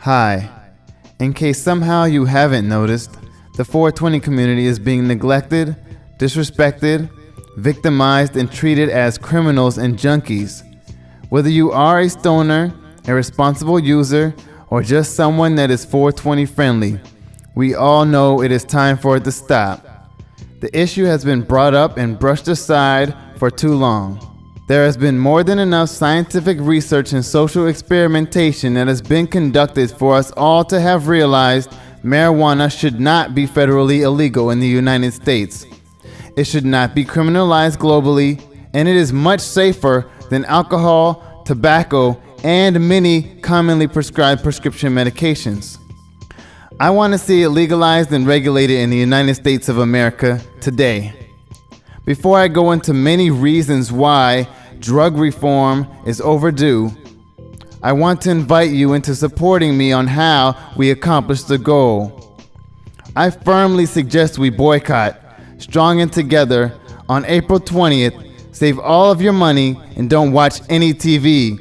Hi. In case somehow you haven't noticed, the 420 community is being neglected, disrespected, victimized, and treated as criminals and junkies. Whether you are a stoner, a responsible user, or just someone that is 420 friendly, we all know it is time for it to stop. The issue has been brought up and brushed aside for too long. There has been more than enough scientific research and social experimentation that has been conducted for us all to have realized marijuana should not be federally illegal in the United States. It should not be criminalized globally, and it is much safer than alcohol, tobacco, and many commonly prescribed prescription medications. I want to see it legalized and regulated in the United States of America today. Before I go into many reasons why drug reform is overdue, I want to invite you into supporting me on how we accomplish the goal. I firmly suggest we boycott, strong and together, on April 20th. Save all of your money and don't watch any TV.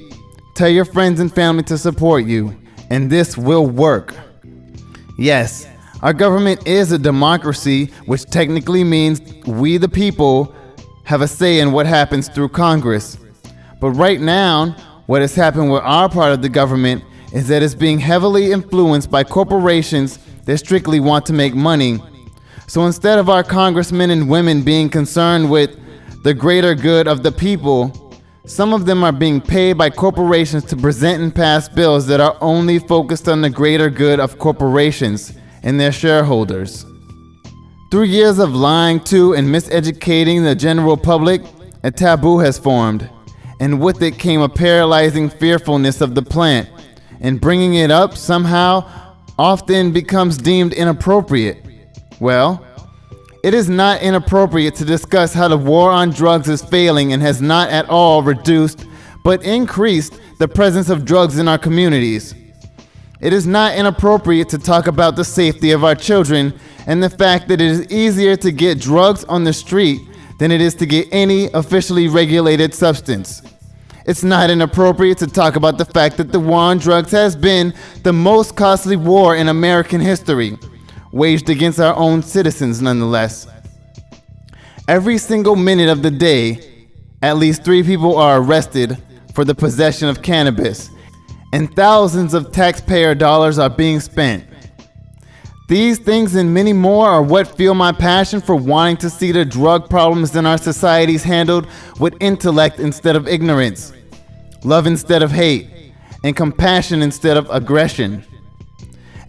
Tell your friends and family to support you, and this will work. Yes, our government is a democracy, which technically means we the people have a say in what happens through Congress. But right now, what has happened with our part of the government is that it's being heavily influenced by corporations that strictly want to make money. So instead of our congressmen and women being concerned with the greater good of the people, some of them are being paid by corporations to present and pass bills that are only focused on the greater good of corporations and their shareholders. Through years of lying to and miseducating the general public, a taboo has formed, and with it came a paralyzing fearfulness of the plant, and bringing it up somehow often becomes deemed inappropriate. Well, it is not inappropriate to discuss how the war on drugs is failing and has not at all reduced, but increased the presence of drugs in our communities. It is not inappropriate to talk about the safety of our children and the fact that it is easier to get drugs on the street than it is to get any officially regulated substance. It's not inappropriate to talk about the fact that the war on drugs has been the most costly war in American history, waged against our own citizens nonetheless. Every single minute of the day, at least 3 people are arrested for the possession of cannabis, and thousands of taxpayer dollars are being spent. These things and many more are what fuel my passion for wanting to see the drug problems in our societies handled with intellect instead of ignorance, love instead of hate, and compassion instead of aggression.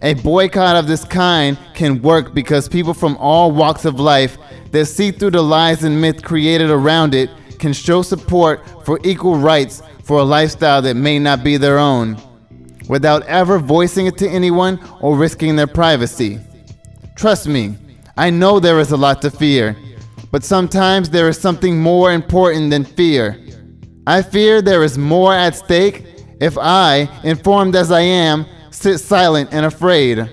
A boycott of this kind can work because people from all walks of life that see through the lies and myth created around it can show support for equal rights for a lifestyle that may not be their own, without ever voicing it to anyone or risking their privacy. Trust me, I know there is a lot to fear, but sometimes there is something more important than fear. I fear there is more at stake if I, informed as I am, sit silent and afraid.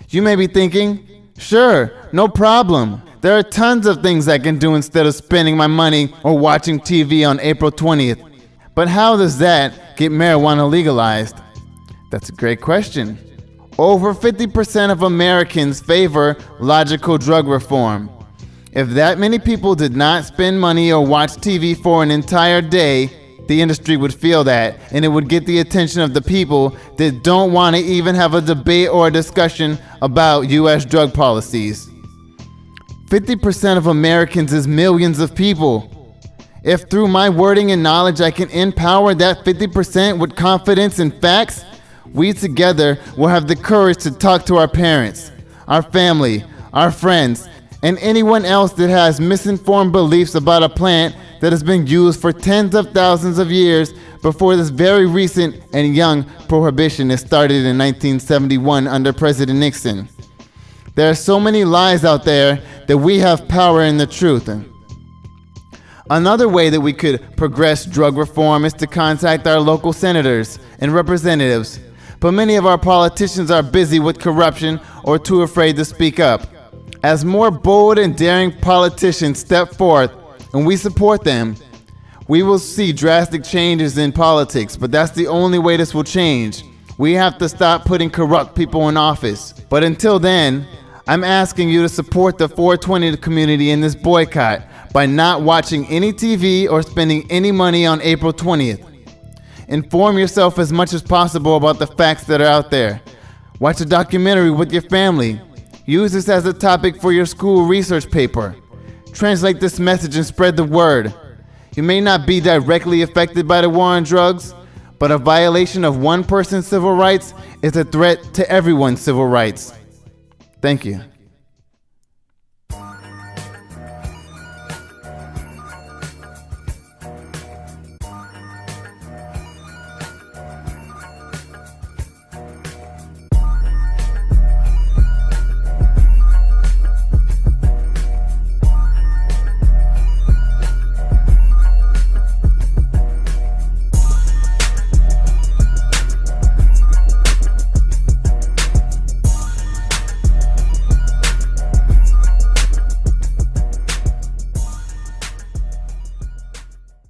You may be thinking, sure, no problem. There are tons of things I can do instead of spending my money or watching TV on April 20th. But how does that get marijuana legalized? That's a great question. Over 50% of Americans favor logical drug reform. If that many people did not spend money or watch TV for an entire day, the industry would feel that, and it would get the attention of the people that don't want to even have a debate or a discussion about U.S. drug policies. 50% of Americans is millions of people. If through my wording and knowledge I can empower that 50% with confidence and facts, we together will have the courage to talk to our parents, our family, our friends, and anyone else that has misinformed beliefs about a plant that has been used for tens of thousands of years before this very recent and young prohibition that started in 1971 under President Nixon. There are so many lies out there that we have power in the truth. Another way that we could progress drug reform is to contact our local senators and representatives, but many of our politicians are busy with corruption or too afraid to speak up. As more bold and daring politicians step forth, and we support them, we will see drastic changes in politics, but that's the only way this will change. We have to stop putting corrupt people in office. But until then, I'm asking you to support the 420 community in this boycott by not watching any TV or spending any money on April 20th. Inform yourself as much as possible about the facts that are out there. Watch a documentary with your family. Use this as a topic for your school research paper. Translate this message and spread the word. You may not be directly affected by the war on drugs, but a violation of one person's civil rights is a threat to everyone's civil rights. Thank you.